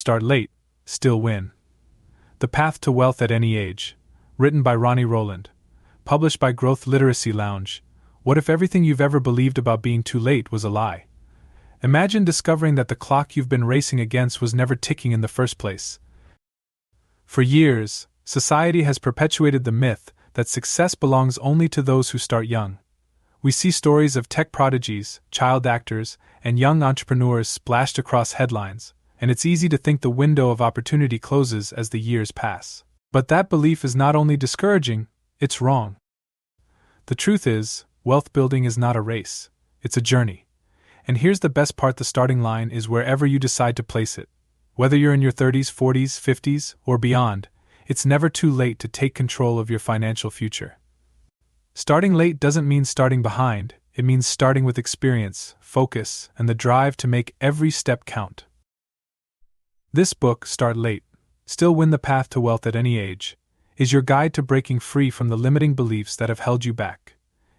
start late, still win. The Path to Wealth at Any Age. Written by Ronnie Rowland. Published by Growth Literacy Lounge. What if everything you've ever believed about being too late was a lie? Imagine discovering that the clock you've been racing against was never ticking in the first place. For years, society has perpetuated the myth that success belongs only to those who start young. We see stories of tech prodigies, child actors, and young entrepreneurs splashed across headlines, and it's easy to think the window of opportunity closes as the years pass. But that belief is not only discouraging, it's wrong. The truth is, wealth building is not a race, it's a journey. And here's the best part: the starting line is wherever you decide to place it. Whether you're in your 30s, 40s, 50s, or beyond, it's never too late to take control of your financial future. Starting late doesn't mean starting behind, it means starting with experience, focus, and the drive to make every step count. This book, Start Late, Still Win the Path to Wealth at Any Age, is your guide to breaking free from the limiting beliefs that have held you back.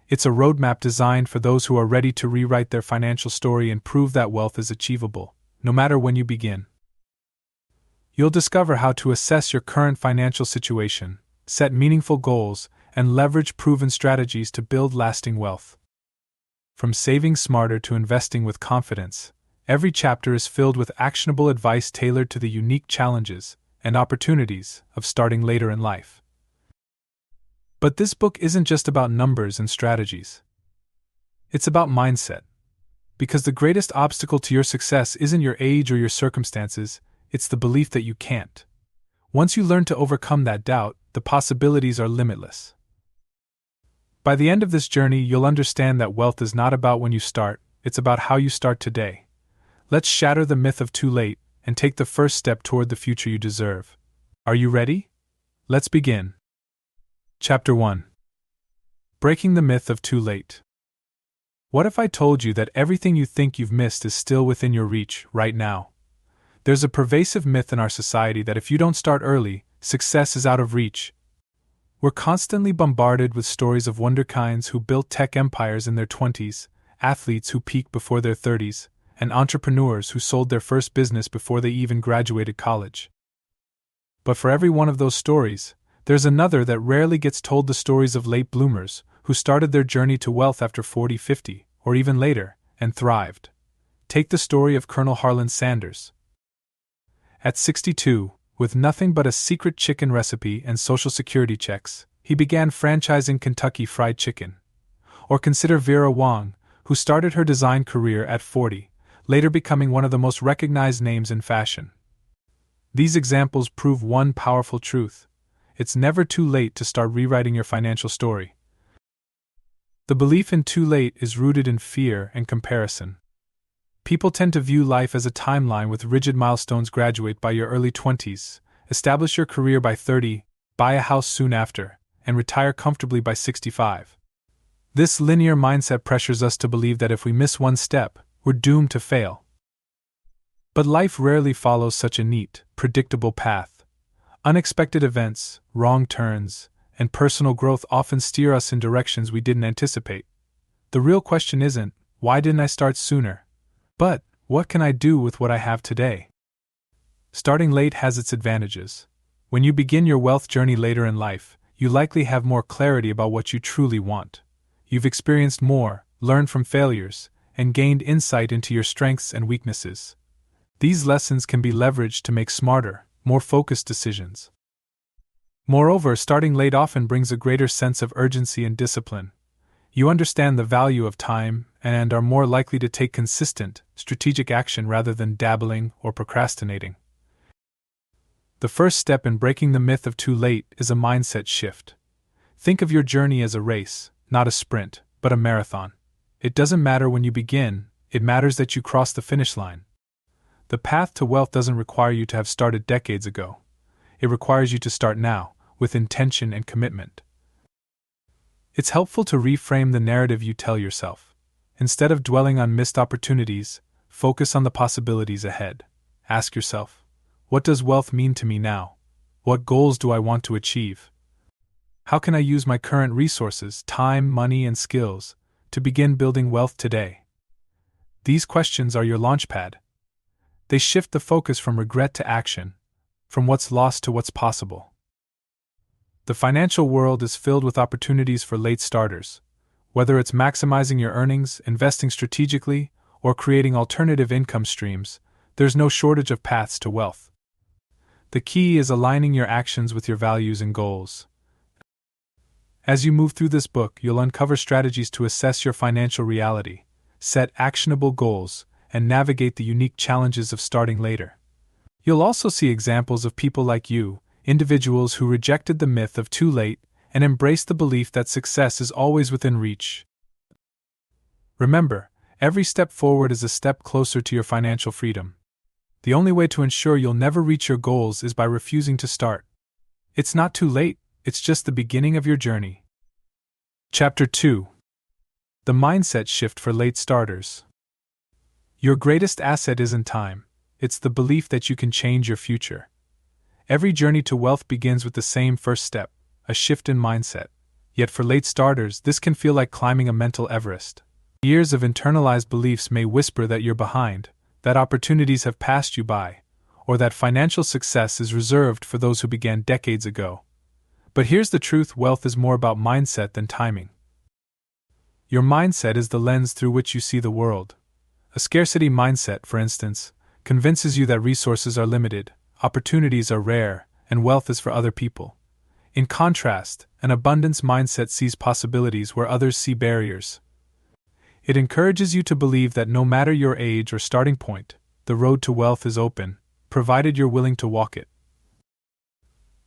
It's a roadmap designed for those who are ready to rewrite their financial story and prove that wealth is achievable, no matter when you begin. You'll discover how to assess your current financial situation, set meaningful goals, and leverage proven strategies to build lasting wealth. From saving smarter to investing with confidence, every chapter is filled with actionable advice tailored to the unique challenges and opportunities of starting later in life. But this book isn't just about numbers and strategies. It's about mindset. Because the greatest obstacle to your success isn't your age or your circumstances, it's the belief that you can't. Once you learn to overcome that doubt, the possibilities are limitless. By the end of this journey, you'll understand that wealth is not about when you start, it's about how you start today. Let's shatter the myth of too late and take the first step toward the future you deserve. Are you ready? Let's begin. Chapter 1. Breaking the Myth of Too Late. What if I told you that everything you think you've missed is still within your reach right now? There's a pervasive myth in our society that if you don't start early, success is out of reach. We're constantly bombarded with stories of wunderkinds who built tech empires in their 20s, athletes who peaked before their 30s, and entrepreneurs who sold their first business before they even graduated college. But for every one of those stories, there's another that rarely gets told: the stories of late bloomers who started their journey to wealth after 40, 50, or even later, and thrived. Take the story of Colonel Harlan Sanders. At 62, with nothing but a secret chicken recipe and Social Security checks, he began franchising Kentucky Fried Chicken. Or consider Vera Wang, who started her design career at 40, later becoming one of the most recognized names in fashion. These examples prove one powerful truth: it's never too late to start rewriting your financial story. The belief in too late is rooted in fear and comparison. People tend to view life as a timeline with rigid milestones: graduate by your early 20s, establish your career by 30, buy a house soon after, and retire comfortably by 65. This linear mindset pressures us to believe that if we miss one step, we're doomed to fail. But life rarely follows such a neat, predictable path. Unexpected events, wrong turns, and personal growth often steer us in directions we didn't anticipate. The real question isn't, why didn't I start sooner? But, what can I do with what I have today? Starting late has its advantages. When you begin your wealth journey later in life, you likely have more clarity about what you truly want. You've experienced more, learned from failures, and gained insight into your strengths and weaknesses. These lessons can be leveraged to make smarter, more focused decisions. Moreover, starting late often brings a greater sense of urgency and discipline. You understand the value of time and are more likely to take consistent, strategic action rather than dabbling or procrastinating. The first step in breaking the myth of too late is a mindset shift. Think of your journey as a race, not a sprint, but a marathon. It doesn't matter when you begin, it matters that you cross the finish line. The path to wealth doesn't require you to have started decades ago. It requires you to start now, with intention and commitment. It's helpful to reframe the narrative you tell yourself. Instead of dwelling on missed opportunities, focus on the possibilities ahead. Ask yourself, what does wealth mean to me now? What goals do I want to achieve? How can I use my current resources, time, money, and skills, to begin building wealth today? These questions are your launchpad. They shift the focus from regret to action, from what's lost to what's possible. The financial world is filled with opportunities for late starters. Whether it's maximizing your earnings, investing strategically, or creating alternative income streams, there's no shortage of paths to wealth. The key is aligning your actions with your values and goals. As you move through this book, you'll uncover strategies to assess your financial reality, set actionable goals, and navigate the unique challenges of starting later. You'll also see examples of people like you, individuals who rejected the myth of too late and embraced the belief that success is always within reach. Remember, every step forward is a step closer to your financial freedom. The only way to ensure you'll never reach your goals is by refusing to start. It's not too late, it's just the beginning of your journey. Chapter 2. The Mindset Shift for Late Starters. Your greatest asset isn't time, it's the belief that you can change your future. Every journey to wealth begins with the same first step, a shift in mindset. Yet for late starters, this can feel like climbing a mental Everest. Years of internalized beliefs may whisper that you're behind, that opportunities have passed you by, or that financial success is reserved for those who began decades ago. But here's the truth: wealth is more about mindset than timing. Your mindset is the lens through which you see the world. A scarcity mindset, for instance, convinces you that resources are limited, opportunities are rare, and wealth is for other people. In contrast, an abundance mindset sees possibilities where others see barriers. It encourages you to believe that no matter your age or starting point, the road to wealth is open, provided you're willing to walk it.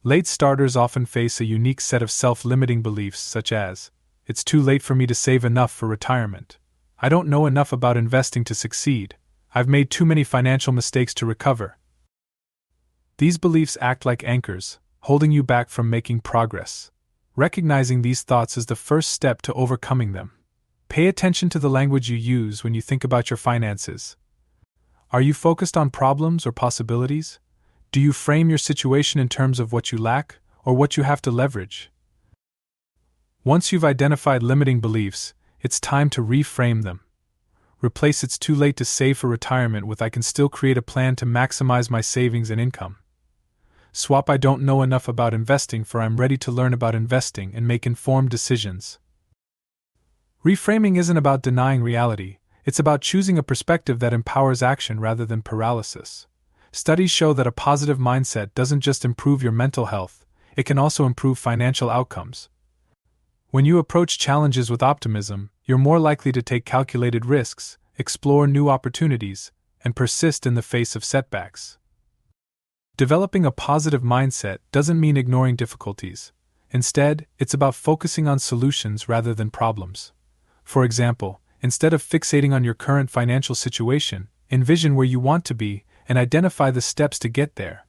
Late starters often face a unique set of self-limiting beliefs such as, "It's too late for me to save enough for retirement. I don't know enough about investing to succeed. I've made too many financial mistakes to recover." These beliefs act like anchors, holding you back from making progress. Recognizing these thoughts is the first step to overcoming them. Pay attention to the language you use when you think about your finances. Are you focused on problems or possibilities? Do you frame your situation in terms of what you lack or what you have to leverage? Once you've identified limiting beliefs, it's time to reframe them. Replace "it's too late to save for retirement" with "I can still create a plan to maximize my savings and income." Swap "I don't know enough about investing" for "I'm ready to learn about investing and make informed decisions." Reframing isn't about denying reality, it's about choosing a perspective that empowers action rather than paralysis. Studies show that a positive mindset doesn't just improve your mental health, it can also improve financial outcomes. When you approach challenges with optimism, you're more likely to take calculated risks, explore new opportunities, and persist in the face of setbacks. Developing a positive mindset doesn't mean ignoring difficulties. Instead, it's about focusing on solutions rather than problems. For example, instead of fixating on your current financial situation, envision where you want to be and identify the steps to get there.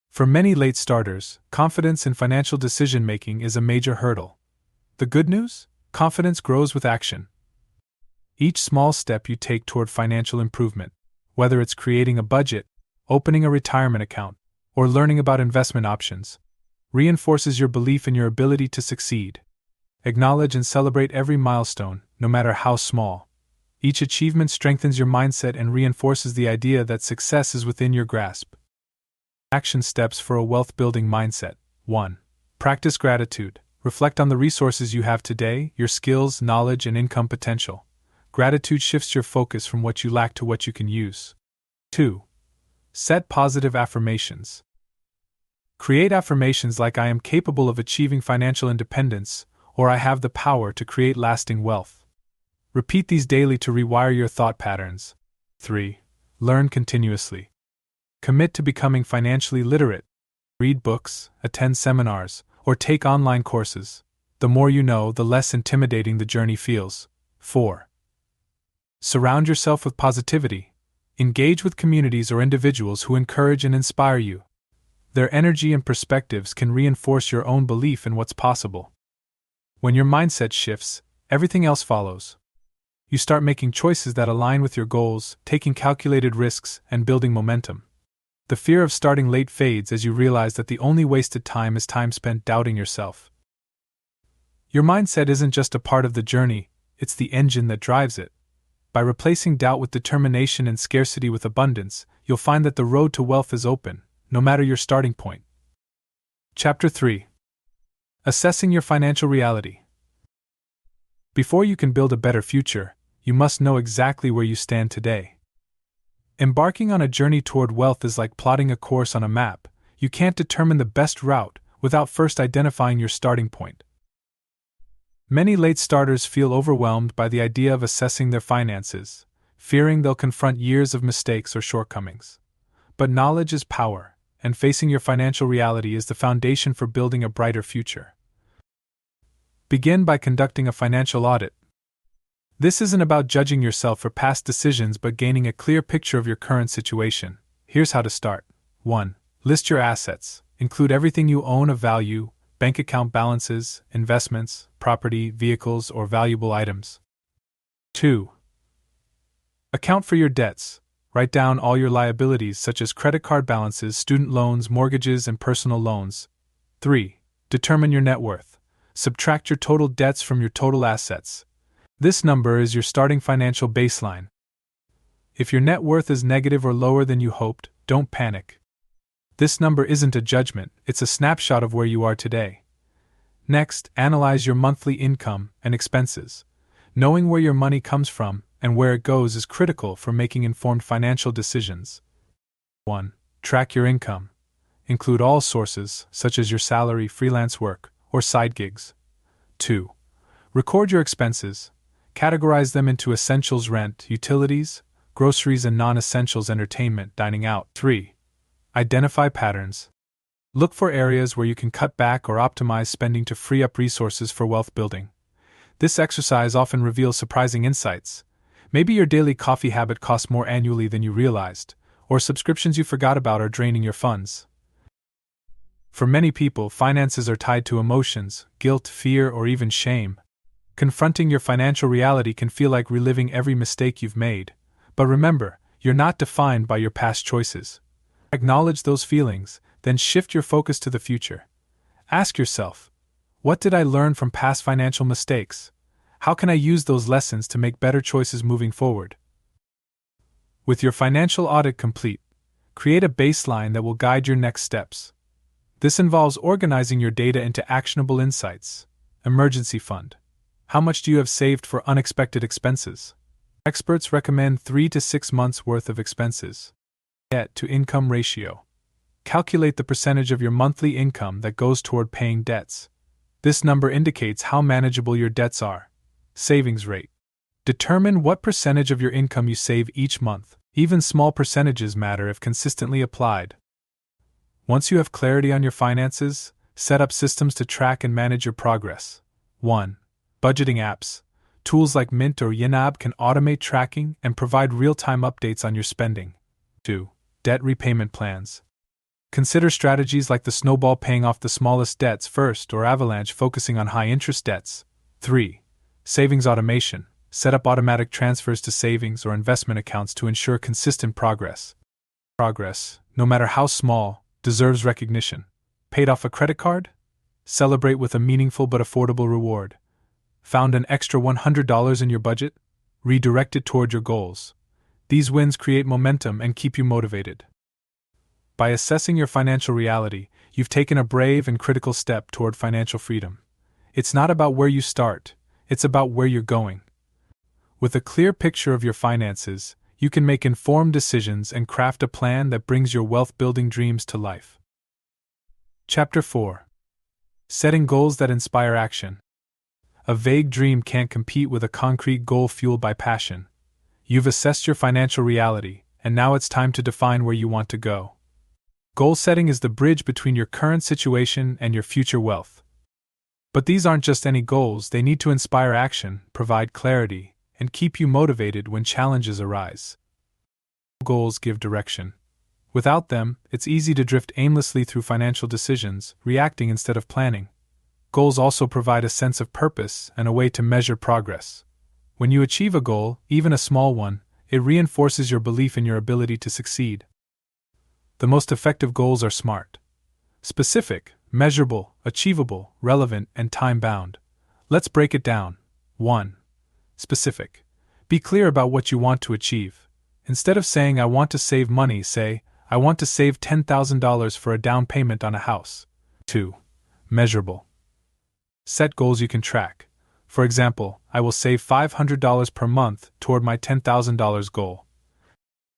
For many late starters, confidence in financial decision-making is a major hurdle. The good news? Confidence grows with action. Each small step you take toward financial improvement, whether it's creating a budget, opening a retirement account, or learning about investment options, reinforces your belief in your ability to succeed. Acknowledge and celebrate every milestone, no matter how small. Each achievement strengthens your mindset and reinforces the idea that success is within your grasp. Action steps for a wealth-building mindset. 1. Practice gratitude. Reflect on the resources you have today, your skills, knowledge, and income potential. Gratitude shifts your focus from what you lack to what you can use. 2. Set positive affirmations. Create affirmations like "I am capable of achieving financial independence," or "I have the power to create lasting wealth." Repeat these daily to rewire your thought patterns. 3. Learn continuously. Commit to becoming financially literate. Read books, attend seminars, or take online courses. The more you know, the less intimidating the journey feels. 4. Surround yourself with positivity. Engage with communities or individuals who encourage and inspire you. Their energy and perspectives can reinforce your own belief in what's possible. When your mindset shifts, everything else follows. You start making choices that align with your goals, taking calculated risks, and building momentum. The fear of starting late fades as you realize that the only wasted time is time spent doubting yourself. Your mindset isn't just a part of the journey, it's the engine that drives it. By replacing doubt with determination and scarcity with abundance, you'll find that the road to wealth is open, no matter your starting point. Chapter 3. Assessing your financial reality. Before you can build a better future, you must know exactly where you stand today. Embarking on a journey toward wealth is like plotting a course on a map. You can't determine the best route without first identifying your starting point. Many late starters feel overwhelmed by the idea of assessing their finances, fearing they'll confront years of mistakes or shortcomings. But knowledge is power, and facing your financial reality is the foundation for building a brighter future. Begin by conducting a financial audit. This isn't about judging yourself for past decisions but gaining a clear picture of your current situation. Here's how to start. 1. List your assets. Include everything you own of value: bank account balances, investments, property, vehicles, or valuable items. 2. Account for your debts. Write down all your liabilities such as credit card balances, student loans, mortgages, and personal loans. 3. Determine your net worth. Subtract your total debts from your total assets. This number is your starting financial baseline. If your net worth is negative or lower than you hoped, don't panic. This number isn't a judgment, it's a snapshot of where you are today. Next, analyze your monthly income and expenses. Knowing where your money comes from and where it goes is critical for making informed financial decisions. 1. Track your income. Include all sources, such as your salary, freelance work, or side gigs. 2. Record your expenses. Categorize them into essentials: rent, utilities, groceries, and non-essentials: entertainment, dining out. 3. Identify patterns. Look for areas where you can cut back or optimize spending to free up resources for wealth building. This exercise often reveals surprising insights. Maybe your daily coffee habit costs more annually than you realized, or subscriptions you forgot about are draining your funds. For many people, finances are tied to emotions, guilt, fear, or even shame. Confronting your financial reality can feel like reliving every mistake you've made, but remember, you're not defined by your past choices. Acknowledge those feelings, then shift your focus to the future. Ask yourself, what did I learn from past financial mistakes? How can I use those lessons to make better choices moving forward? With your financial audit complete, create a baseline that will guide your next steps. This involves organizing your data into actionable insights. Emergency fund. How much do you have saved for unexpected expenses? Experts recommend 3 to 6 months' worth of expenses. Debt-to-income ratio. Calculate the percentage of your monthly income that goes toward paying debts. This number indicates how manageable your debts are. Savings rate. Determine what percentage of your income you save each month. Even small percentages matter if consistently applied. Once you have clarity on your finances, set up systems to track and manage your progress. 1. Budgeting apps. Tools like Mint or Yanab can automate tracking and provide real-time updates on your spending. 2. Debt repayment plans. Consider strategies like the snowball, paying off the smallest debts first, or avalanche, focusing on high-interest debts. 3. Savings automation. Set up automatic transfers to savings or investment accounts to ensure consistent progress. Progress, no matter how small, deserves recognition. Paid off a credit card? Celebrate with a meaningful but affordable reward. Found an extra $100 in your budget? Redirect it toward your goals. These wins create momentum and keep you motivated. By assessing your financial reality, you've taken a brave and critical step toward financial freedom. It's not about where you start, it's about where you're going. With a clear picture of your finances, you can make informed decisions and craft a plan that brings your wealth-building dreams to life. Chapter 4. Setting goals that inspire action. A vague dream can't compete with a concrete goal fueled by passion. You've assessed your financial reality, and now it's time to define where you want to go. Goal setting is the bridge between your current situation and your future wealth. But these aren't just any goals, they need to inspire action, provide clarity, and keep you motivated when challenges arise. Goals give direction. Without them, it's easy to drift aimlessly through financial decisions, reacting instead of planning. Goals also provide a sense of purpose and a way to measure progress. When you achieve a goal, even a small one, it reinforces your belief in your ability to succeed. The most effective goals are SMART. Specific, measurable, achievable, relevant, and time-bound. Let's break it down. 1. Specific. Be clear about what you want to achieve. Instead of saying, I want to save money, say, I want to save $10,000 for a down payment on a house. 2. Measurable. Set goals you can track. For example, I will save $500 per month toward my $10,000 goal.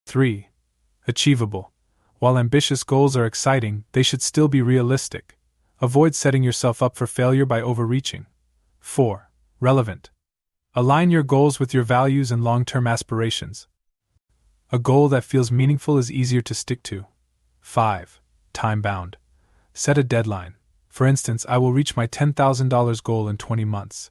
3. Achievable. While ambitious goals are exciting, they should still be realistic. Avoid setting yourself up for failure by overreaching. 4. Relevant. Align your goals with your values and long-term aspirations. A goal that feels meaningful is easier to stick to. 5. Time-bound. Set a deadline. For instance, I will reach my $10,000 goal in 20 months.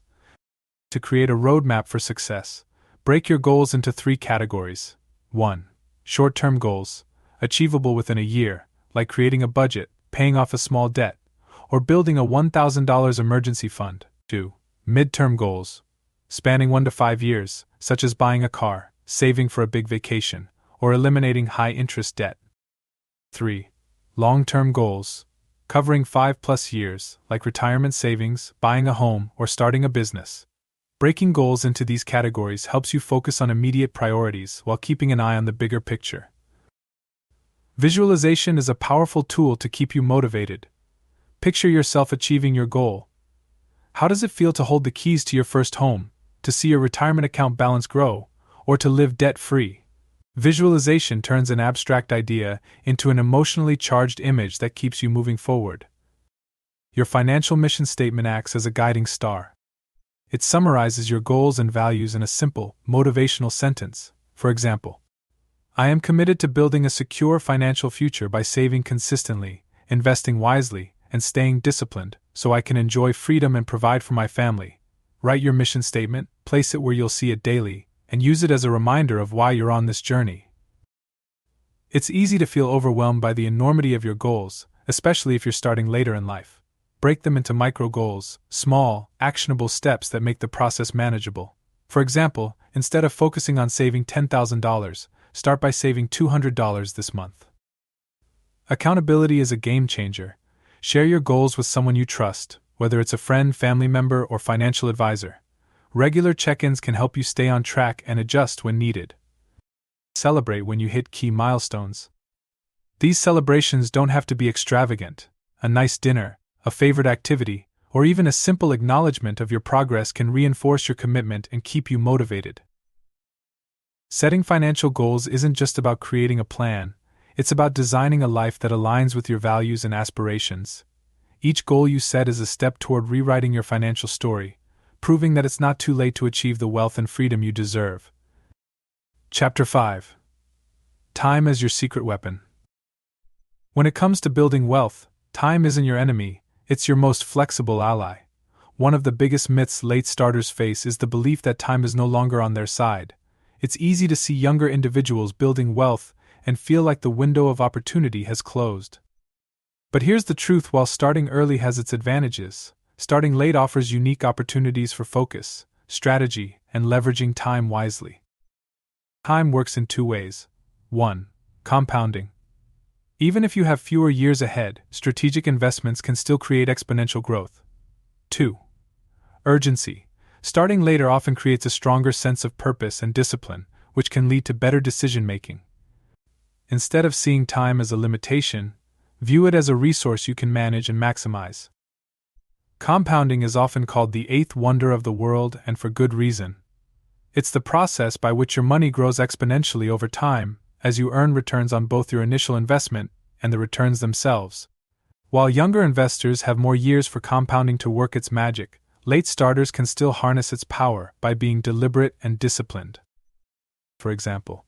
To create a roadmap for success, break your goals into 3 categories. 1. Short-term goals, achievable within a year, like creating a budget, paying off a small debt, or building a $1,000 emergency fund. 2. Mid-term goals, spanning 1 to 5 years, such as buying a car, saving for a big vacation, or eliminating high-interest debt. 3. Long-term goals, covering 5+ years, like retirement savings, buying a home, or starting a business. Breaking goals into these categories helps you focus on immediate priorities while keeping an eye on the bigger picture. Visualization is a powerful tool to keep you motivated. Picture yourself achieving your goal. How does it feel to hold the keys to your first home, to see your retirement account balance grow, or to live debt-free? Visualization turns an abstract idea into an emotionally charged image that keeps you moving forward. Your financial mission statement acts as a guiding star. It summarizes your goals and values in a simple, motivational sentence. For example, I am committed to building a secure financial future by saving consistently, investing wisely, and staying disciplined so I can enjoy freedom and provide for my family. Write your mission statement, place it where you'll see it daily, and use it as a reminder of why you're on this journey. It's easy to feel overwhelmed by the enormity of your goals, especially if you're starting later in life. Break them into micro goals, small, actionable steps that make the process manageable. For example, instead of focusing on saving $10,000, start by saving $200 this month. Accountability is a game changer. Share your goals with someone you trust, whether it's a friend, family member, or financial advisor. Regular check-ins can help you stay on track and adjust when needed. Celebrate when you hit key milestones. These celebrations don't have to be extravagant. A nice dinner, a favorite activity, or even a simple acknowledgement of your progress can reinforce your commitment and keep you motivated. Setting financial goals isn't just about creating a plan, it's about designing a life that aligns with your values and aspirations. Each goal you set is a step toward rewriting your financial story, proving that it's not too late to achieve the wealth and freedom you deserve. Chapter 5. Time as your secret weapon. When it comes to building wealth, time isn't your enemy, it's your most flexible ally. One of the biggest myths late starters face is the belief that time is no longer on their side. It's easy to see younger individuals building wealth and feel like the window of opportunity has closed. But here's the truth: while starting early has its advantages, starting late offers unique opportunities for focus, strategy, and leveraging time wisely. Time works in 2 ways. 1. Compounding. Even if you have fewer years ahead, strategic investments can still create exponential growth. 2. Urgency. Starting later often creates a stronger sense of purpose and discipline, which can lead to better decision-making. Instead of seeing time as a limitation, view it as a resource you can manage and maximize. Compounding is often called the 8th wonder of the world, and for good reason. It's the process by which your money grows exponentially over time, as you earn returns on both your initial investment and the returns themselves. While younger investors have more years for compounding to work its magic, late starters can still harness its power by being deliberate and disciplined. For example,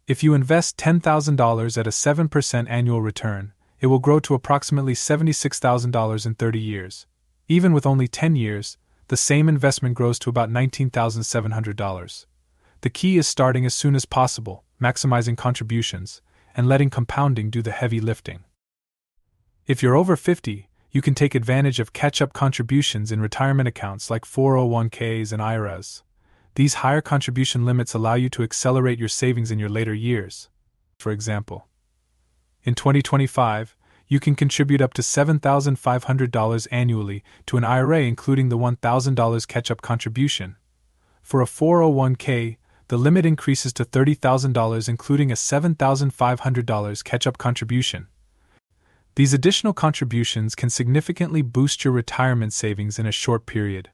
if you invest $10,000 at a 7% annual return, it will grow to approximately $76,000 in 30 years. Even with only 10 years, the same investment grows to about $19,700. The key is starting as soon as possible, maximizing contributions, and letting compounding do the heavy lifting. If you're over 50, you can take advantage of catch-up contributions in retirement accounts like 401ks and IRAs. These higher contribution limits allow you to accelerate your savings in your later years. For example, in 2025, you can contribute up to $7,500 annually to an IRA, including the $1,000 catch-up contribution. For a 401k, the limit increases to $30,000, including a $7,500 catch-up contribution. These additional contributions can significantly boost your retirement savings in a short period.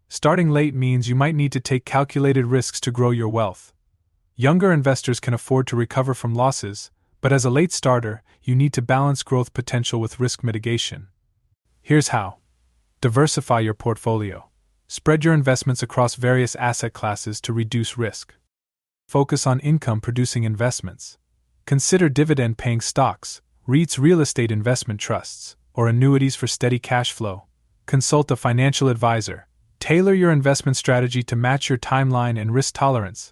Starting late means you might need to take calculated risks to grow your wealth. Younger investors can afford to recover from losses, but as a late starter, you need to balance growth potential with risk mitigation. Here's how. Diversify your portfolio. Spread your investments across various asset classes to reduce risk. Focus on income-producing investments. Consider dividend-paying stocks, REITs, real estate investment trusts, or annuities for steady cash flow. Consult a financial advisor. Tailor your investment strategy to match your timeline and risk tolerance.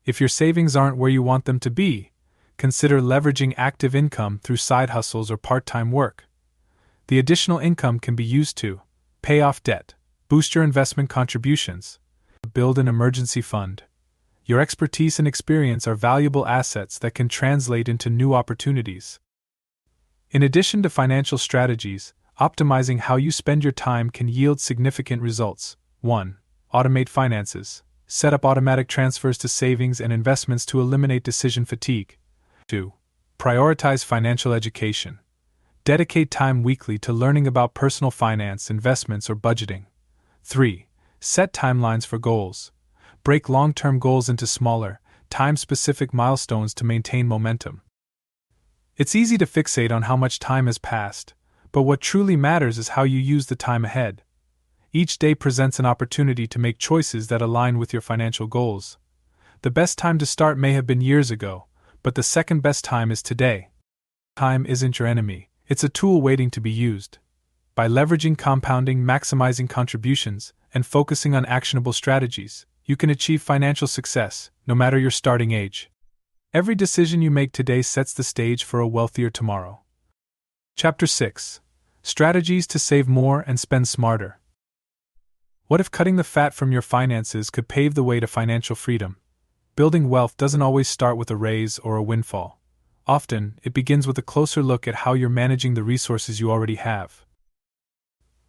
If your savings aren't where you want them to be, consider leveraging active income through side hustles or part-time work. The additional income can be used to pay off debt, boost your investment contributions, build an emergency fund. Your expertise and experience are valuable assets that can translate into new opportunities. In addition to financial strategies, optimizing how you spend your time can yield significant results. 1. Automate finances. Set up automatic transfers to savings and investments to eliminate decision fatigue. 2. Prioritize financial education. Dedicate time weekly to learning about personal finance, investments, or budgeting. 3. Set timelines for goals. Break long-term goals into smaller, time-specific milestones to maintain momentum. It's easy to fixate on how much time has passed, but what truly matters is how you use the time ahead. Each day presents an opportunity to make choices that align with your financial goals. The best time to start may have been years ago, but the second best time is today. Time isn't your enemy, it's a tool waiting to be used. By leveraging compounding, maximizing contributions, and focusing on actionable strategies, you can achieve financial success, no matter your starting age. Every decision you make today sets the stage for a wealthier tomorrow. Chapter 6. Strategies to save more and spend smarter. What if cutting the fat from your finances could pave the way to financial freedom? Building wealth doesn't always start with a raise or a windfall. Often, it begins with a closer look at how you're managing the resources you already have.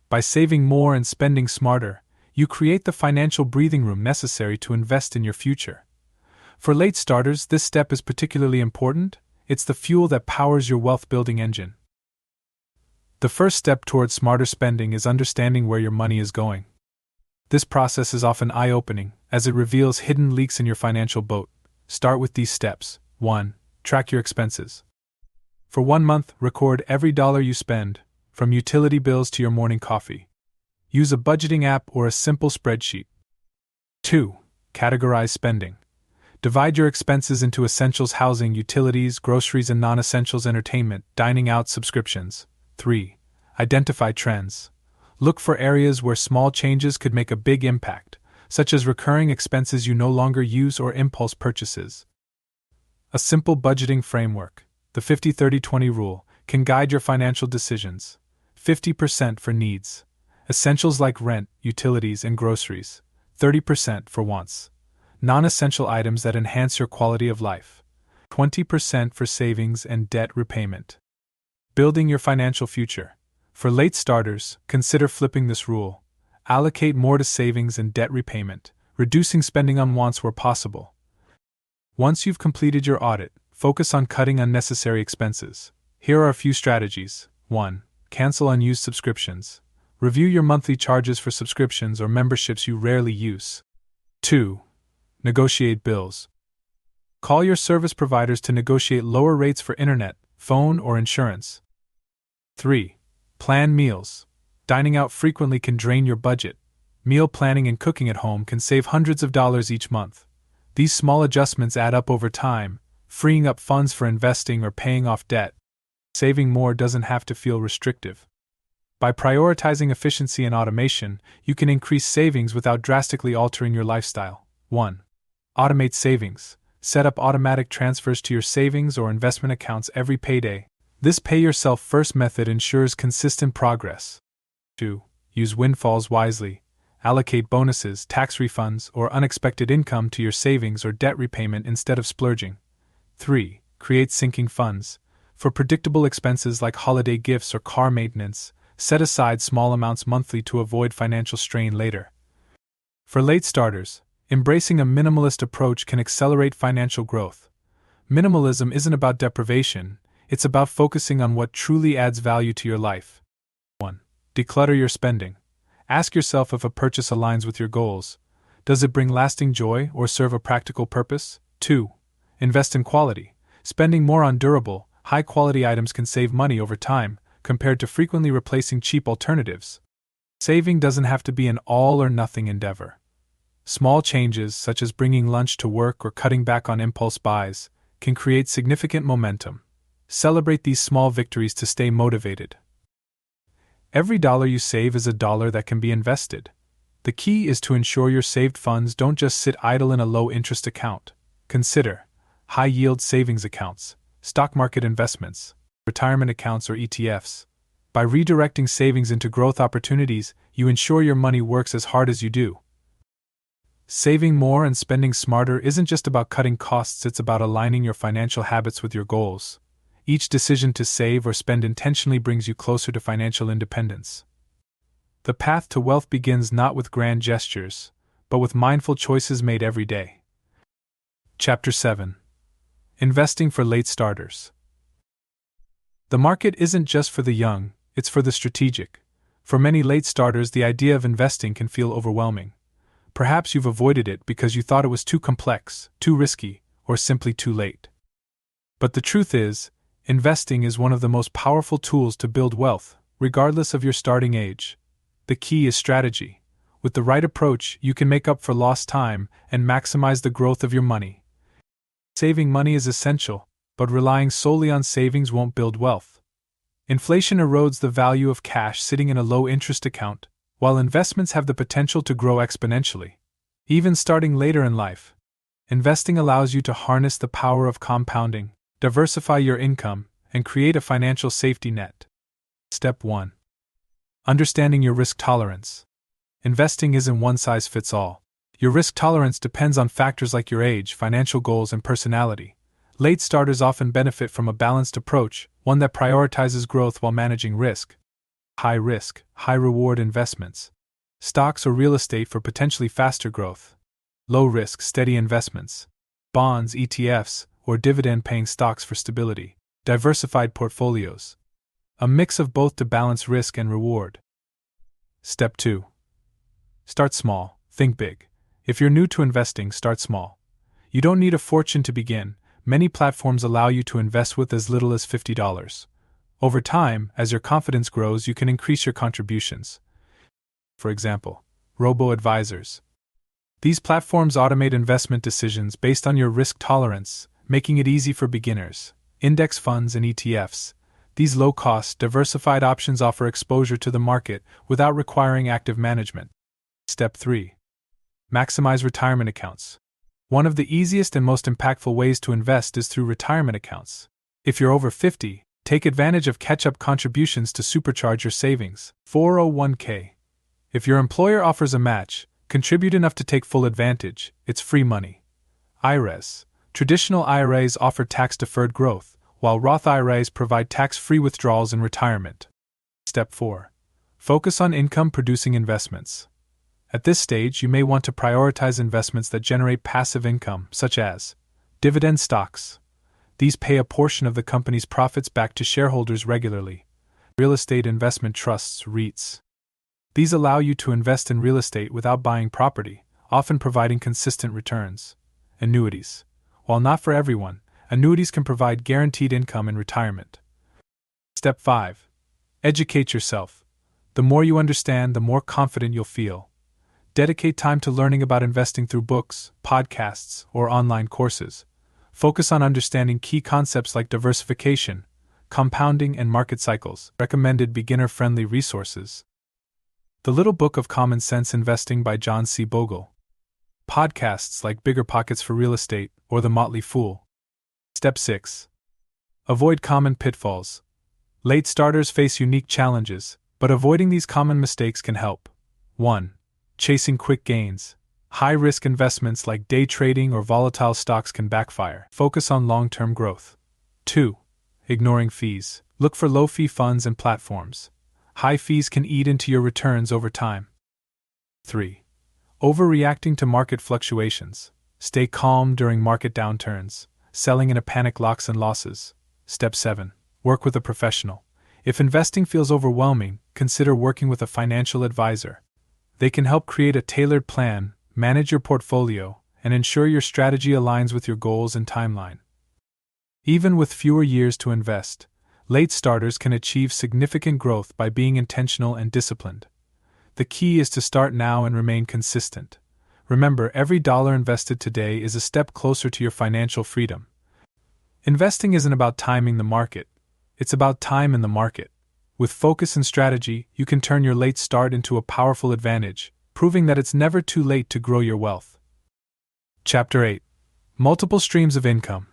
By saving more and spending smarter, you create the financial breathing room necessary to invest in your future. For late starters, this step is particularly important. It's the fuel that powers your wealth-building engine. The first step towards smarter spending is understanding where your money is going. This process is often eye-opening, as it reveals hidden leaks in your financial boat. Start with these steps. 1. Track your expenses. For 1 month, record every dollar you spend, from utility bills to your morning coffee. Use a budgeting app or a simple spreadsheet. 2. Categorize spending. Divide your expenses into essentials, housing, utilities, groceries, and non-essentials, entertainment, dining out, subscriptions. 3. Identify trends. Look for areas where small changes could make a big impact, such as recurring expenses you no longer use or impulse purchases. A simple budgeting framework, the 50-30-20 rule, can guide your financial decisions. 50% for needs, essentials like rent, utilities, and groceries. 30% for wants, non-essential items that enhance your quality of life. 20% for savings and debt repayment. Building your financial future. For late starters, consider flipping this rule. Allocate more to savings and debt repayment, reducing spending on wants where possible. Once you've completed your audit, focus on cutting unnecessary expenses. Here are a few strategies. 1. Cancel unused subscriptions. Review your monthly charges for subscriptions or memberships you rarely use. 2. Negotiate bills. Call your service providers to negotiate lower rates for internet, phone, or insurance. 3. Plan meals. Dining out frequently can drain your budget. Meal planning and cooking at home can save hundreds of dollars each month. These small adjustments add up over time, freeing up funds for investing or paying off debt. Saving more doesn't have to feel restrictive. By prioritizing efficiency and automation, you can increase savings without drastically altering your lifestyle. 1. Automate savings. Set up automatic transfers to your savings or investment accounts every payday. This pay-yourself-first method ensures consistent progress. 2. Use windfalls wisely. Allocate bonuses, tax refunds, or unexpected income to your savings or debt repayment instead of splurging. 3. Create sinking funds. For predictable expenses like holiday gifts or car maintenance, set aside small amounts monthly to avoid financial strain later. For late starters, embracing a minimalist approach can accelerate financial growth. Minimalism isn't about deprivation, it's about focusing on what truly adds value to your life. 1. Declutter your spending. Ask yourself if a purchase aligns with your goals. Does it bring lasting joy or serve a practical purpose? 2. Invest in quality. Spending more on durable, high-quality items can save money over time, compared to frequently replacing cheap alternatives. Saving doesn't have to be an all-or-nothing endeavor. Small changes, such as bringing lunch to work or cutting back on impulse buys, can create significant momentum. Celebrate these small victories to stay motivated. Every dollar you save is a dollar that can be invested. The key is to ensure your saved funds don't just sit idle in a low-interest account. Consider high-yield savings accounts, stock market investments, retirement accounts or ETFs. By redirecting savings into growth opportunities, you ensure your money works as hard as you do. Saving more and spending smarter isn't just about cutting costs, it's about aligning your financial habits with your goals. Each decision to save or spend intentionally brings you closer to financial independence. The path to wealth begins not with grand gestures, but with mindful choices made every day. Chapter 7. Investing for late starters. The market isn't just for the young, it's for the strategic. For many late starters, the idea of investing can feel overwhelming. Perhaps you've avoided it because you thought it was too complex, too risky, or simply too late. But the truth is, investing is one of the most powerful tools to build wealth, regardless of your starting age. The key is strategy. With the right approach, you can make up for lost time and maximize the growth of your money. Saving money is essential, but relying solely on savings won't build wealth. Inflation erodes the value of cash sitting in a low-interest account, while investments have the potential to grow exponentially. Even starting later in life, investing allows you to harness the power of compounding, diversify your income, and create a financial safety net. Step 1. Understanding your risk tolerance. Investing isn't one size fits all. Your risk tolerance depends on factors like your age, financial goals, and personality. Late starters often benefit from a balanced approach, one that prioritizes growth while managing risk. High risk, high reward investments. Stocks or real estate for potentially faster growth. Low risk, steady investments. Bonds, ETFs, or dividend-paying stocks for stability. Diversified portfolios. A mix of both to balance risk and reward. Step 2. Start small, think big. If you're new to investing, start small. You don't need a fortune to begin. Many platforms allow you to invest with as little as $50. Over time, as your confidence grows, you can increase your contributions. For example, robo-advisors. These platforms automate investment decisions based on your risk tolerance, making it easy for beginners. Index funds and ETFs. These low-cost, diversified options offer exposure to the market without requiring active management. Step 3. Maximize retirement accounts. One of the easiest and most impactful ways to invest is through retirement accounts. If you're over 50, take advantage of catch-up contributions to supercharge your savings. 401k. If your employer offers a match, contribute enough to take full advantage. It's free money. IRAs. Traditional IRAs offer tax-deferred growth, while Roth IRAs provide tax-free withdrawals in retirement. Step 4. Focus on income-producing investments. At this stage, you may want to prioritize investments that generate passive income, such as dividend stocks. These pay a portion of the company's profits back to shareholders regularly. Real estate investment trusts, REITs. These allow you to invest in real estate without buying property, often providing consistent returns. Annuities. While not for everyone, annuities can provide guaranteed income in retirement. Step 5. Educate yourself. The more you understand, the more confident you'll feel. Dedicate time to learning about investing through books, podcasts, or online courses. Focus on understanding key concepts like diversification, compounding, and market cycles. Recommended beginner-friendly resources. The Little Book of Common Sense Investing by John C. Bogle. Podcasts like Bigger Pockets for Real Estate or The Motley Fool. Step 6. Avoid common pitfalls. Late starters face unique challenges, but avoiding these common mistakes can help. 1. Chasing quick gains. High-risk investments like day trading or volatile stocks can backfire. Focus on long-term growth. 2. Ignoring fees. Look for low-fee funds and platforms. High fees can eat into your returns over time. 3. Overreacting to market fluctuations. Stay calm during market downturns. Selling in a panic locks in losses. Step 7. Work with a professional. If investing feels overwhelming, consider working with a financial advisor. They can help create a tailored plan, manage your portfolio, and ensure your strategy aligns with your goals and timeline. Even with fewer years to invest, late starters can achieve significant growth by being intentional and disciplined. The key is to start now and remain consistent. Remember, every dollar invested today is a step closer to your financial freedom. Investing isn't about timing the market, it's about time in the market. With focus and strategy, you can turn your late start into a powerful advantage, proving that it's never too late to grow your wealth. Chapter 8. Multiple streams of income.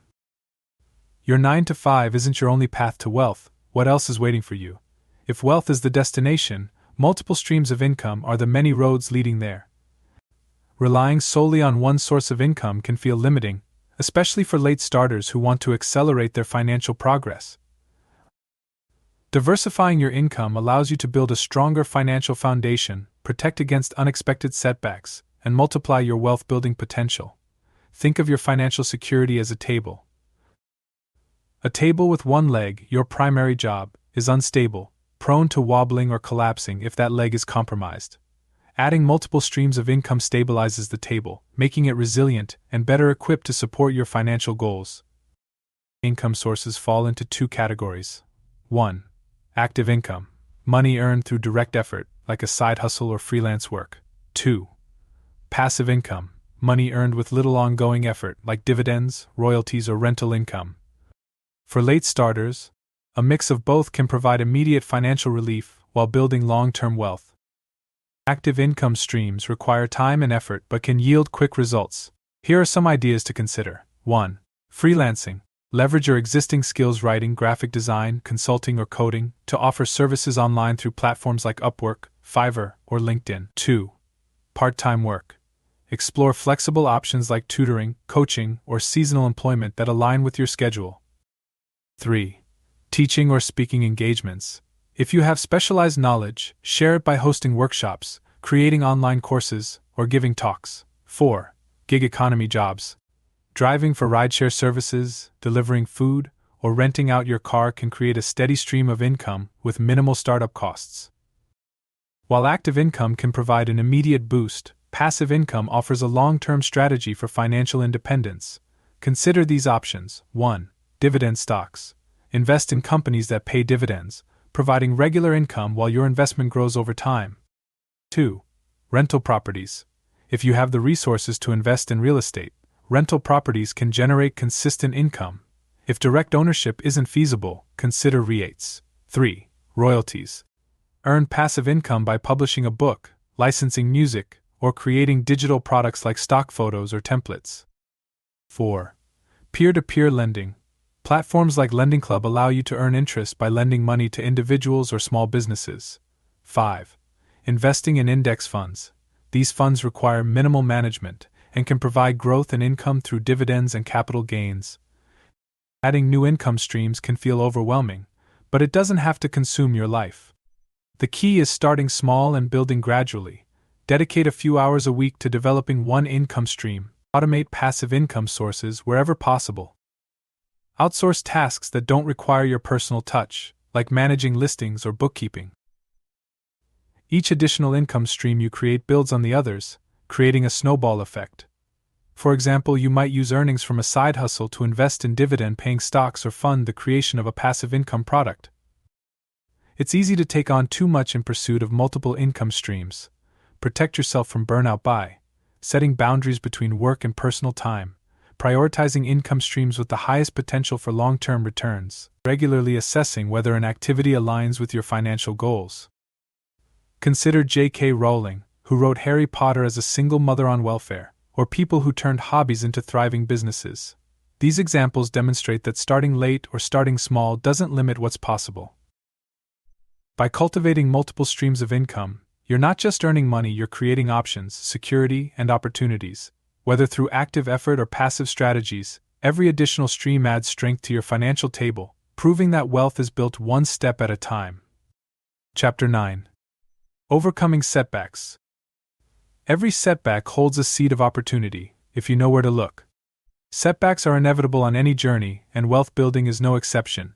Your 9-to-5 isn't your only path to wealth. What else is waiting for you? If wealth is the destination, multiple streams of income are the many roads leading there. Relying solely on one source of income can feel limiting, especially for late starters who want to accelerate their financial progress. Diversifying your income allows you to build a stronger financial foundation, protect against unexpected setbacks, and multiply your wealth-building potential. Think of your financial security as a table. A table with one leg, your primary job, is unstable, prone to wobbling or collapsing if that leg is compromised. Adding multiple streams of income stabilizes the table, making it resilient and better equipped to support your financial goals. Income sources fall into two categories. 1. Active income, money earned through direct effort, like a side hustle or freelance work. 2. Passive income, money earned with little ongoing effort, like dividends, royalties, or rental income. For late starters, a mix of both can provide immediate financial relief while building long-term wealth. Active income streams require time and effort but can yield quick results. Here are some ideas to consider. 1. Freelancing. Leverage your existing skills writing, graphic design, consulting, or coding to offer services online through platforms like Upwork, Fiverr, or LinkedIn. 2. Part-time work. Explore flexible options like tutoring, coaching, or seasonal employment that align with your schedule. 3. Teaching or speaking engagements. If you have specialized knowledge, share it by hosting workshops, creating online courses, or giving talks. 4. Gig economy jobs. Driving for rideshare services, delivering food, or renting out your car can create a steady stream of income with minimal startup costs. While active income can provide an immediate boost, passive income offers a long-term strategy for financial independence. Consider these options. 1. Dividend stocks. Invest in companies that pay dividends, providing regular income while your investment grows over time. 2. Rental properties. If you have the resources to invest in real estate, rental properties can generate consistent income. If direct ownership isn't feasible, consider REITs. 3. Royalties. Earn passive income by publishing a book, licensing music, or creating digital products like stock photos or templates. 4. Peer-to-peer lending. Platforms like Lending Club allow you to earn interest by lending money to individuals or small businesses. 5. Investing in index funds. These funds require minimal management and can provide growth and income through dividends and capital gains. Adding new income streams can feel overwhelming, but it doesn't have to consume your life. The key is starting small and building gradually. Dedicate a few hours a week to developing one income stream. Automate passive income sources wherever possible. Outsource tasks that don't require your personal touch, like managing listings or bookkeeping. Each additional income stream you create builds on the others, creating a snowball effect. For example, you might use earnings from a side hustle to invest in dividend-paying stocks or fund the creation of a passive income product. It's easy to take on too much in pursuit of multiple income streams. Protect yourself from burnout by setting boundaries between work and personal time, prioritizing income streams with the highest potential for long-term returns, regularly assessing whether an activity aligns with your financial goals. Consider J.K. Rowling, who wrote Harry Potter as a single mother on welfare, or people who turned hobbies into thriving businesses. These examples demonstrate that starting late or starting small doesn't limit what's possible. By cultivating multiple streams of income, you're not just earning money, you're creating options, security, and opportunities. Whether through active effort or passive strategies, every additional stream adds strength to your financial table, proving that wealth is built one step at a time. Chapter 9. Overcoming setbacks. Every setback holds a seed of opportunity, if you know where to look. Setbacks are inevitable on any journey, and wealth building is no exception.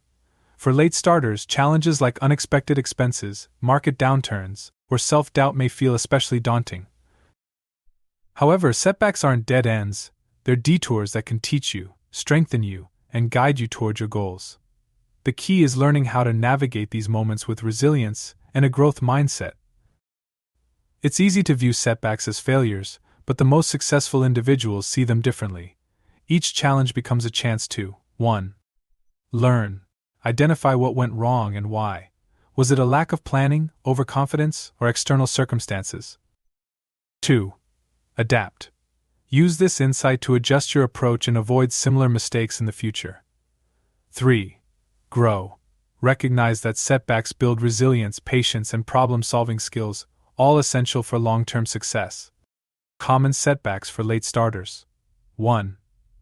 For late starters, challenges like unexpected expenses, market downturns, or self-doubt may feel especially daunting. However, setbacks aren't dead ends, they're detours that can teach you, strengthen you, and guide you toward your goals. The key is learning how to navigate these moments with resilience and a growth mindset. It's easy to view setbacks as failures, but the most successful individuals see them differently. Each challenge becomes a chance to 1. Learn. Identify what went wrong and why. Was it a lack of planning, overconfidence, or external circumstances? 2. Adapt. Use this insight to adjust your approach and avoid similar mistakes in the future. 3. Grow. Recognize that setbacks build resilience, patience, and problem-solving skills, all essential for long-term success. Common setbacks for late starters. 1.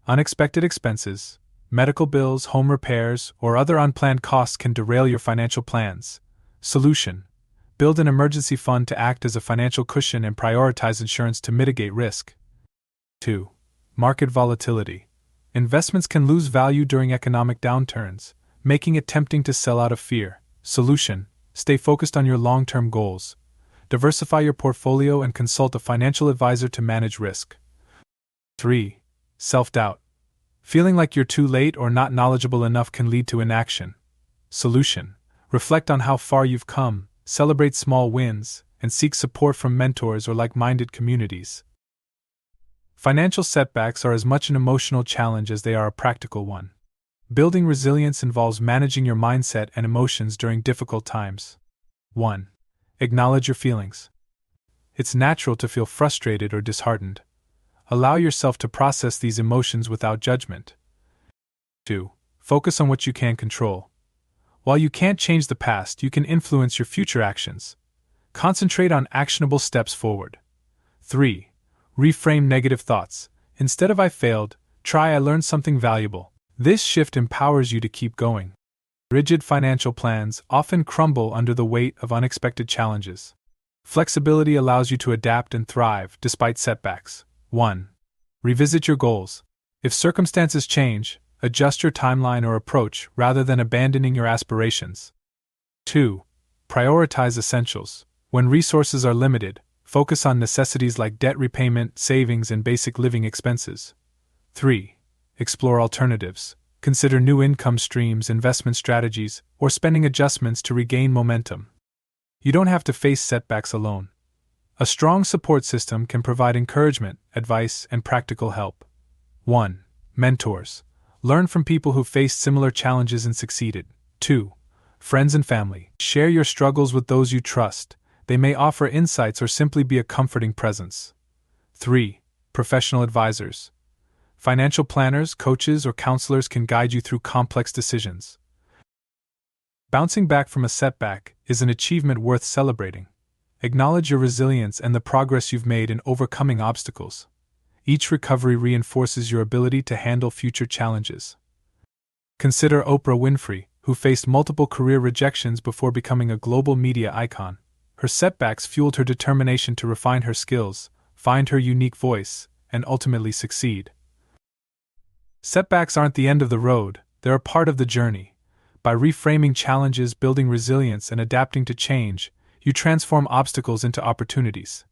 Unexpected expenses. Medical bills, home repairs, or other unplanned costs can derail your financial plans. Solution: build an emergency fund to act as a financial cushion and prioritize insurance to mitigate risk. 2. Market volatility. Investments can lose value during economic downturns, making it tempting to sell out of fear. Solution: stay focused on your long-term goals. Diversify your portfolio and consult a financial advisor to manage risk. 3. Self-doubt. Feeling like you're too late or not knowledgeable enough can lead to inaction. Solution: reflect on how far you've come, celebrate small wins, and seek support from mentors or like-minded communities. Financial setbacks are as much an emotional challenge as they are a practical one. Building resilience involves managing your mindset and emotions during difficult times. 1. Acknowledge your feelings. It's natural to feel frustrated or disheartened. Allow yourself to process these emotions without judgment. 2. Focus on what you can control. While you can't change the past, you can influence your future actions. Concentrate on actionable steps forward. 3. Reframe negative thoughts. Instead of "I failed," try "I learned something valuable." This shift empowers you to keep going. Rigid financial plans often crumble under the weight of unexpected challenges. Flexibility allows you to adapt and thrive despite setbacks. 1. Revisit your goals. If circumstances change, adjust your timeline or approach rather than abandoning your aspirations. 2. Prioritize essentials. When resources are limited, focus on necessities like debt repayment, savings, and basic living expenses. 3. Explore alternatives. Consider new income streams, investment strategies, or spending adjustments to regain momentum. You don't have to face setbacks alone. A strong support system can provide encouragement, advice, and practical help. 1. Mentors. Learn from people who faced similar challenges and succeeded. 2. Friends and family. Share your struggles with those you trust. They may offer insights or simply be a comforting presence. 3. Professional advisors. Financial planners, coaches, or counselors can guide you through complex decisions. Bouncing back from a setback is an achievement worth celebrating. Acknowledge your resilience and the progress you've made in overcoming obstacles. Each recovery reinforces your ability to handle future challenges. Consider Oprah Winfrey, who faced multiple career rejections before becoming a global media icon. Her setbacks fueled her determination to refine her skills, find her unique voice, and ultimately succeed. Setbacks aren't the end of the road, they're a part of the journey. By reframing challenges, building resilience, and adapting to change, you transform obstacles into opportunities.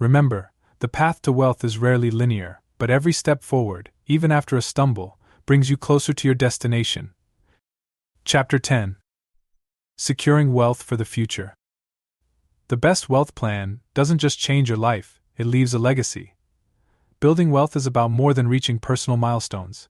Remember, the path to wealth is rarely linear, but every step forward, even after a stumble, brings you closer to your destination. Chapter 10. Securing Wealth for the Future. The best wealth plan doesn't just change your life, it leaves a legacy. Building wealth is about more than reaching personal milestones.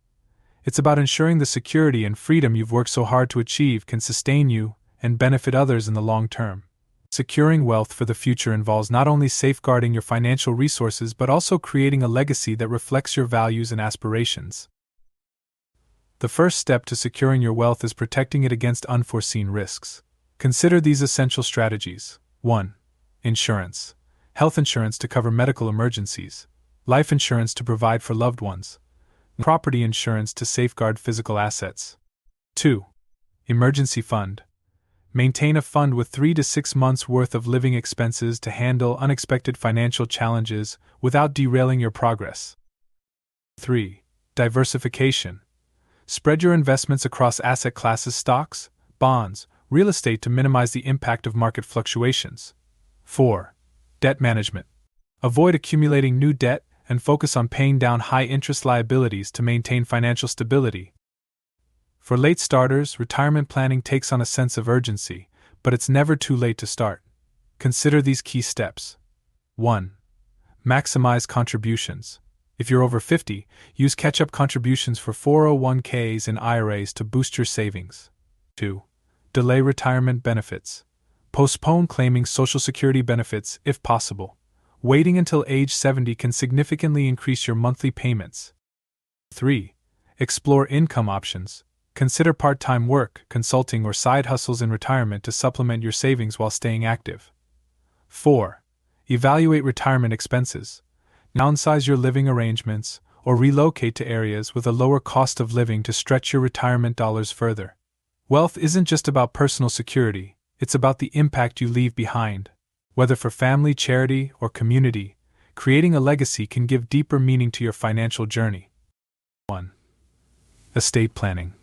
It's about ensuring the security and freedom you've worked so hard to achieve can sustain you and benefit others in the long term. Securing wealth for the future involves not only safeguarding your financial resources but also creating a legacy that reflects your values and aspirations. The first step to securing your wealth is protecting it against unforeseen risks. Consider these essential strategies. 1. Insurance. Health insurance to cover medical emergencies. Life insurance to provide for loved ones. Property insurance to safeguard physical assets. 2. Emergency fund. Maintain a fund with 3 to 6 months' worth of living expenses to handle unexpected financial challenges without derailing your progress. 3. Diversification. Spread your investments across asset classes: stocks, bonds, real estate to minimize the impact of market fluctuations. 4. Debt management. Avoid accumulating new debt and focus on paying down high-interest liabilities to maintain financial stability. For late starters, retirement planning takes on a sense of urgency, but it's never too late to start. Consider these key steps. 1. Maximize contributions. If you're over 50, use catch-up contributions for 401ks and IRAs to boost your savings. 2. Delay retirement benefits. Postpone claiming Social Security benefits if possible. Waiting until age 70 can significantly increase your monthly payments. 3. Explore income options. Consider part-time work, consulting, or side hustles in retirement to supplement your savings while staying active. 4. Evaluate retirement expenses. Downsize your living arrangements or relocate to areas with a lower cost of living to stretch your retirement dollars further. Wealth isn't just about personal security, it's about the impact you leave behind. Whether for family, charity, or community, creating a legacy can give deeper meaning to your financial journey. 1. Estate planning.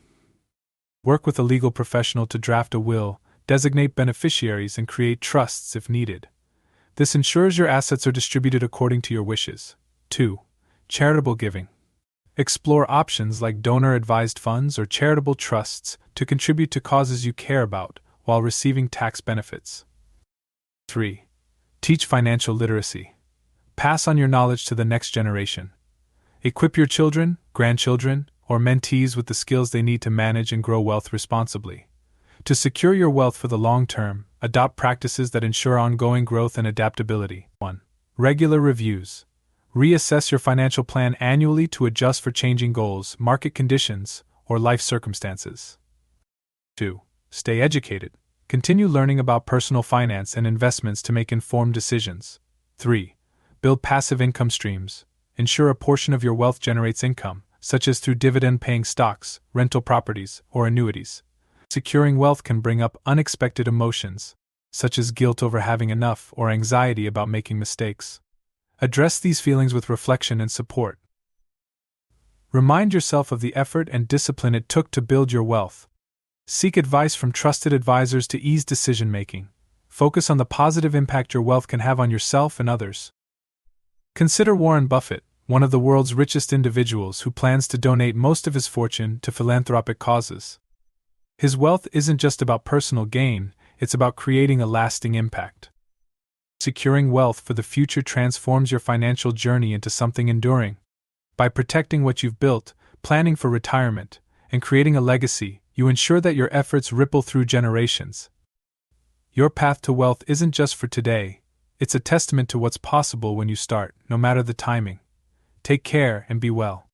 Work with a legal professional to draft a will, designate beneficiaries, and create trusts if needed. This ensures your assets are distributed according to your wishes. 2. Charitable giving. Explore options like donor-advised funds or charitable trusts to contribute to causes you care about while receiving tax benefits. 3. Teach financial literacy. Pass on your knowledge to the next generation. Equip your children, grandchildren, or mentees with the skills they need to manage and grow wealth responsibly. To secure your wealth for the long term, adopt practices that ensure ongoing growth and adaptability. 1. Regular reviews. Reassess your financial plan annually to adjust for changing goals, market conditions, or life circumstances. 2. Stay educated. Continue learning about personal finance and investments to make informed decisions. 3. Build passive income streams. Ensure a portion of your wealth generates income, such as through dividend-paying stocks, rental properties, or annuities. Securing wealth can bring up unexpected emotions, such as guilt over having enough or anxiety about making mistakes. Address these feelings with reflection and support. Remind yourself of the effort and discipline it took to build your wealth. Seek advice from trusted advisors to ease decision-making. Focus on the positive impact your wealth can have on yourself and others. Consider Warren Buffett, one of the world's richest individuals who plans to donate most of his fortune to philanthropic causes. His wealth isn't just about personal gain, it's about creating a lasting impact. Securing wealth for the future transforms your financial journey into something enduring. By protecting what you've built, planning for retirement, and creating a legacy, you ensure that your efforts ripple through generations. Your path to wealth isn't just for today, it's a testament to what's possible when you start, no matter the timing. Take care and be well.